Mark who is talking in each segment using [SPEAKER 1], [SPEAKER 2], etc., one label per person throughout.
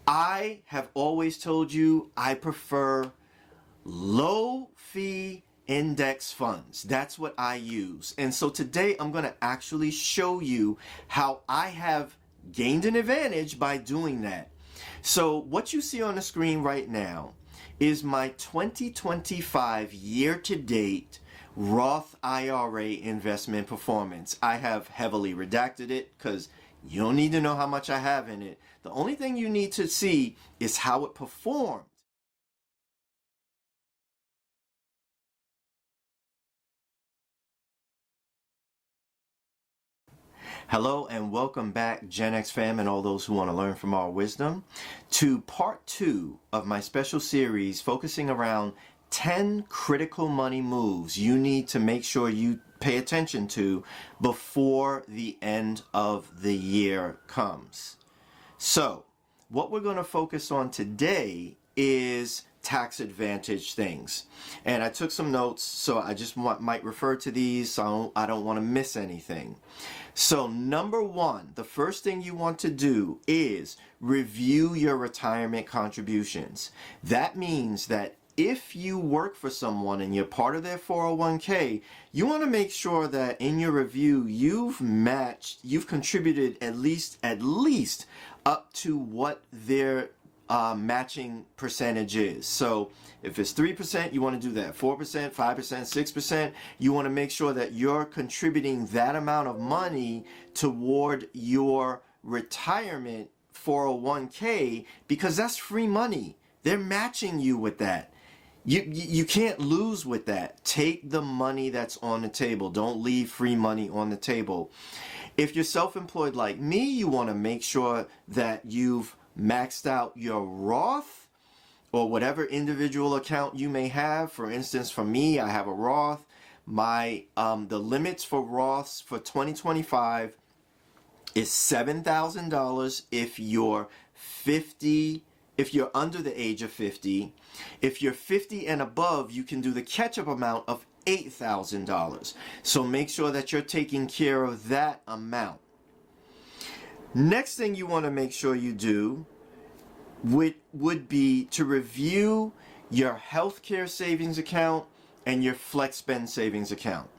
[SPEAKER 1] I have always told you I prefer low fee index funds. That's what I use. And so today I'm going to actually show you how I have gained an advantage by doing that. So what you see on the screen right now is my 2025 year-to-date Roth IRA investment performance. I have heavily redacted it because you don't need to know how much I have in it. The only thing you need to see is how it performed. Hello and welcome back, Gen X fam and all those who want to learn from our wisdom, to part 2 of my special series focusing around 10 critical money moves you need to make sure you pay attention to before the end of the year comes. So, what we're going to focus on today is tax advantage things. And I took some notes, so I just might refer to these so I don't want to miss anything. So number one, the first thing you want to do is review your retirement contributions. That means that if you work for someone and you're part of their 401k, you want to make sure that in your review you've contributed at least up to what their matching percentage is. So if it's 3%, you want to do that. 4%, 5%, 6%, you want to make sure that you're contributing that amount of money toward your retirement 401k, because that's free money. They're matching you with that. You can't lose with that. Take the money that's on the table. Don't leave free money on the table. If you're self-employed like me, you want to make sure that you've maxed out your Roth or whatever individual account you may have. For instance, for me, I have a Roth. The limits for Roths for 2025 is $7,000 if you're 50. If you're under the age of 50, if you're 50 and above, you can do the catch-up amount of $8,000. So make sure that you're taking care of that amount. Next thing you want to make sure you do would be to review your healthcare savings account and your flex spend savings account.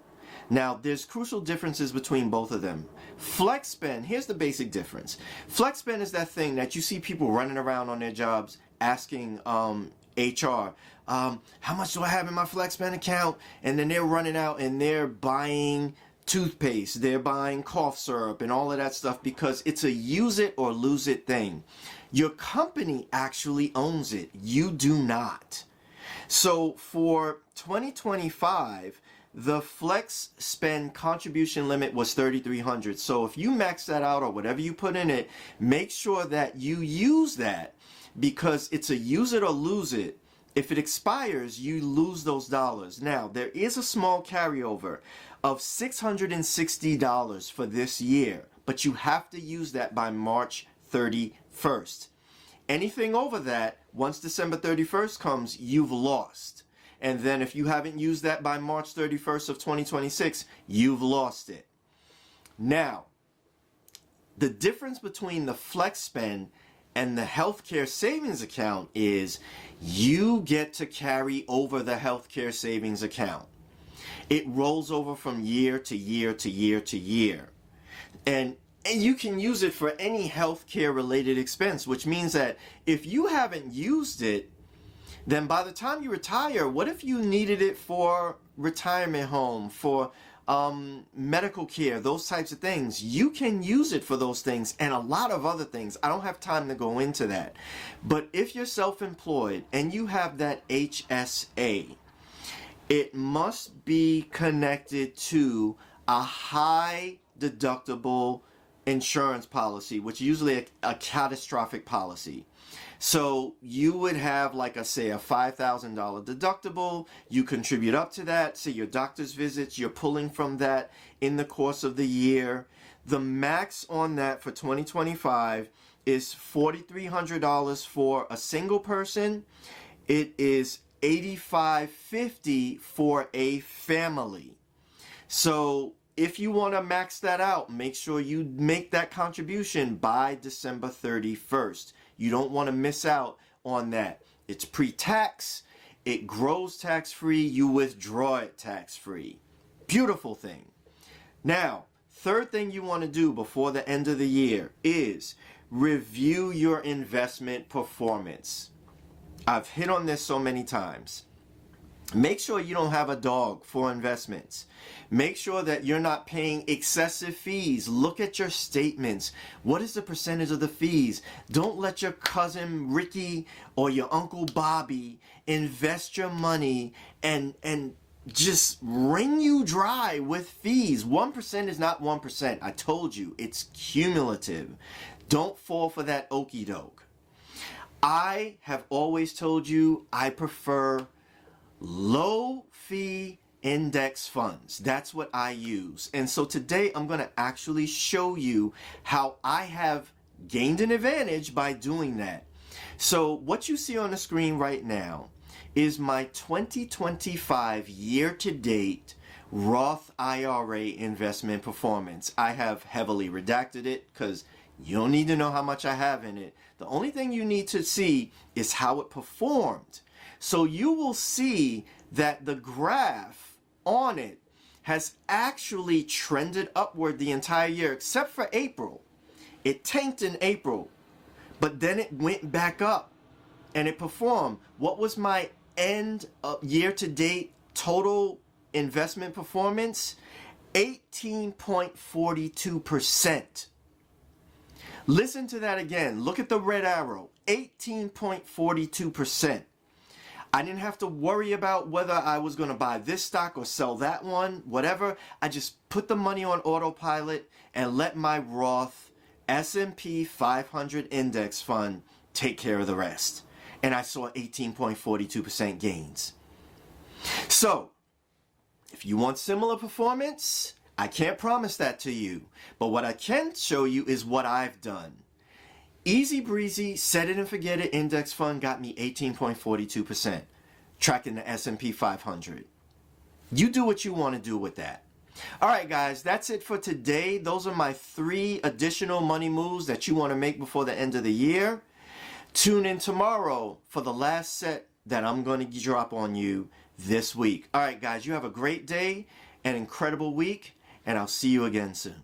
[SPEAKER 1] Now, there's crucial differences between both of them. Flex spend, here's the basic difference. Flex spend is that thing that you see people running around on their jobs asking HR, how much do I have in my flex spend account? And then they're running out and they're buying toothpaste, they're buying cough syrup and all of that stuff because it's a use it or lose it thing. Your company actually owns it. You do not. So for 2025, the flex spend contribution limit was $3,300. So if you max that out or whatever you put in it, make sure that you use that, because it's a use it or lose it. If it expires, you lose those dollars. Now, there is a small carryover of $660 for this year, but you have to use that by March 31st. Anything over that, once December 31st comes, you've lost. And then if you haven't used that by March 31st of 2026, you've lost it. Now, the difference between the flex spend and the healthcare savings account is you get to carry over the healthcare savings account. It rolls over from year to year to year to year. And you can use it for any healthcare related expense, which means that if you haven't used it, then by the time you retire, what if you needed it for retirement home, for medical care, those types of things? You can use it for those things and a lot of other things. I don't have time to go into that. But if you're self-employed and you have that HSA, it must be connected to a high deductible insurance policy, which is usually a catastrophic policy. So you would have, like I say, a $5,000 deductible. You contribute up to that. Say your doctor's visits, you're pulling from that in the course of the year. The max on that for 2025 is $4,300 for a single person. It is $8,550 for a family. So if you want to max that out, make sure you make that contribution by December 31st. You don't want to miss out on that. It's pre-tax. It grows tax-free. You withdraw it tax-free. Beautiful thing. Now, third thing you want to do before the end of the year is review your investment performance. I've hit on this so many times. Make sure you don't have a dog for investments. Make sure that you're not paying excessive fees. Look at your statements. What is the percentage of the fees? Don't let your cousin Ricky or your uncle Bobby invest your money and just wring you dry with fees. 1% is not 1%. I told you, it's cumulative. Don't fall for that okie doke. I have always told you I prefer low fee index funds. That's what I use. And so today I'm going to actually show you how I have gained an advantage by doing that. So what you see on the screen right now is my 2025 year-to-date Roth IRA investment performance. I have heavily redacted it because you don't need to know how much I have in it. The only thing you need to see is how it performed. So you will see that the graph on it has actually trended upward the entire year, except for April. It tanked in April, but then it went back up and it performed. What was my end of year-to-date total investment performance? 18.42%. Listen to that again. Look at the red arrow. 18.42%. I didn't have to worry about whether I was going to buy this stock or sell that one, whatever. I just put the money on autopilot and let my Roth S&P 500 index fund take care of the rest. And I saw 18.42% gains. So, if you want similar performance, I can't promise that to you. But what I can show you is what I've done. Easy breezy, set it and forget it index fund got me 18.42%, tracking the S&P 500. You do what you want to do with that. All right, guys, that's it for today. Those are my 3 additional money moves that you want to make before the end of the year. Tune in tomorrow for the last set that I'm going to drop on you this week. All right, guys, you have a great day, an incredible week, and I'll see you again soon.